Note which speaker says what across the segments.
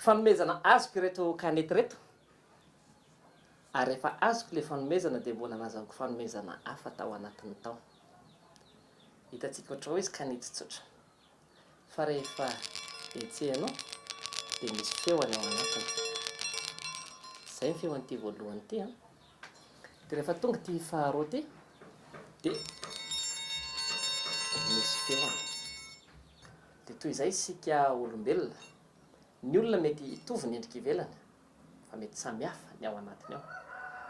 Speaker 1: fanomezana azoko ireto kanety reto, ary rehefa azoko ilay fanomezana dia mbola nazavako fanomezana hafa tao anatin'ny tao. Hitantsika ohatra hoe izy kanety tsotra, fa rehefa etsehanao dia misy feony ao anatiny. Izay ny feon'ity voalohany ity a. Dia rehefa tonga ity faharoa ity dia misy feony. Dia toy izay isika olombelona, ny olona mety hitovy ny endrika ivelany fa mety samihafa ny ao anatiny ao.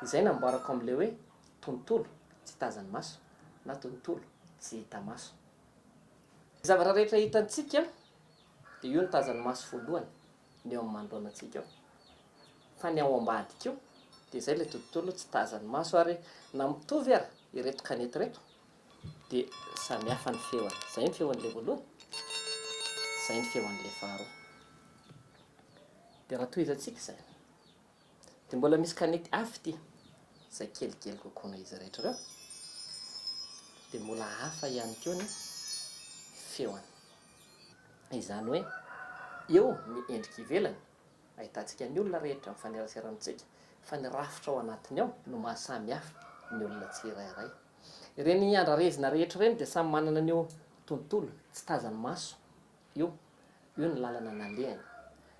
Speaker 1: Izay namboarako amin'ilay hoe tontolo tsy tazan'ny maso na tontolo tsy hita maso. Ny zavatra rehetra hitantsika dia io ny tazan'ny maso voalohany ny eo amin'ny manoloanantsika eo. Fa ny ao ambadika eo dia izay ilay tontolo tsy tazan'ny maso, ary na mitovy ary ireto kanety reto dia samihafa ny feony. Izay ny feon'ilay voalohany, izay ny feon'ilay faharoa. Dia raha toy izantsika izay, dia mbola misy kanety hafa ity, izay kelikely kokoa noho izy rehetra ireo, dia mbola hafa ihany koa ny feony. Izany hoe eo ny endrika ivelany ahitantsika ny olona rehetra mifanerasera amintsika, fa ny rafitra ao anatiny ao no mahasamihafa ny olona tsirairay. Ireny andrarezina rehetra ireny dia samy manana an'io tontolo tsy tazan'ny maso io ny lalana nalehany.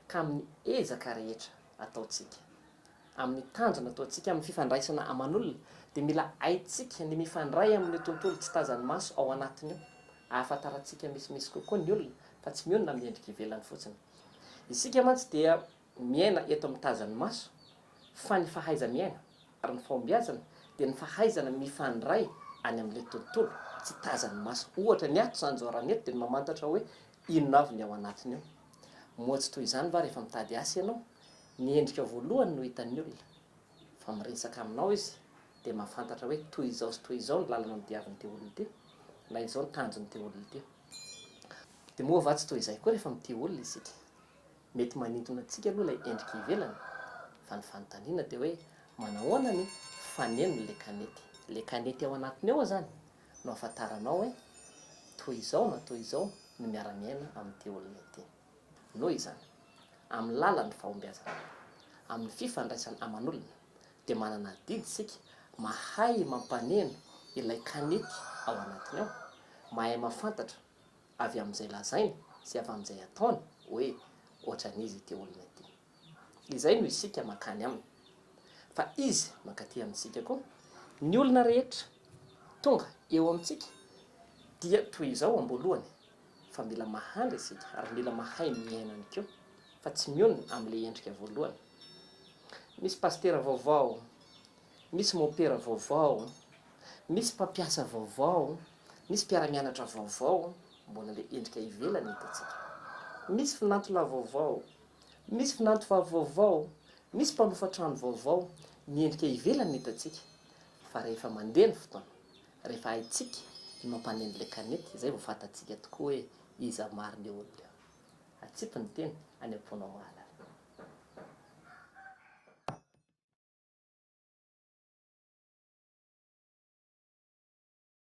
Speaker 1: Ka amin'ny ezaka rehetra ataontsika, amin'ny tanjona ataontsika amin'ny fifandraisana aman'olona, dia mila haintsika ny mifandray amin'ny tontolo tsy tazan'ny maso ao anatiny io, ahafantarantsika misimisy kokoa ny olona fa tsy mionona amin'ny endrika ivelany fotsiny. Isika mantsy dia miaina eto amin'ny tazan'ny maso, fa ny fahaiza-miaina ary ny fahombiazana dia ny fahaizana mifandray any amin'ilay tontolo tsy tazan'ny maso. Ohatra ny ato izany izao raha ny eto dia mamantatra hoe inona avy ny ao anatiny eo. Moa tsy toy izany va rehefa mitady asa ianao, ny endrika voalohany no hitan'ny olona, fa miresaka aminao izy dia mahafantatra hoe toy izao sy toy izao ny lalana nidiavin'ity olona ity, na izao ny tanjon'ity olona ity. Dia moa va tsy toy izay koa rehefa mitia olona isika, mety manintona antsika aloha ilay endrika ivelany, fa ny fanontaniana dia hoe manahoana ny fanenon'ilay kanety. Ilay kanety ao anatiny ao izany no ahafantaranao hoe toy izao na toy izao no miara-miaina amin'ity olona ity. Noho izany, amin'ny lalan'ny fahombiazana, amin'ny fifandraisana aman'olona, dia manana didy isika mahay mampaneno ilay kanety ao anatiny ao, mahay mahafantatra avy amin'izay lazainy sy avy amin'izay ataony hoe ohatran'izy ity olona ity. Izay no isika mankany aminy, fa izy mankaty amintsika koa. Ny olona rehetra tonga eo amintsika dia toy izao am-boalohany, fa mila mahandry isika ary mila mahay miainany koa, fa tsy mionona amin'ilay endrika voalohany. Misy pastera vaovao, misy mopera vaovao, misy mpampiasa vaovao, misy mpiara-mianatra vaovao, mbola ilay endrika ivelany hitantsika. Misy finantolahy vaovao, misy finantovavy vaovao, misy mpanofa trano vaovao, ny endrika ivelany hitantsika. Fa rehefa mandeha ny fotoana, rehefa haintsika ny mampaneno ilay kanety, izay vao fantatsika tokoa hoe iza marina eo olona eo. Atsipy ny teny any am-pona ao mahalala.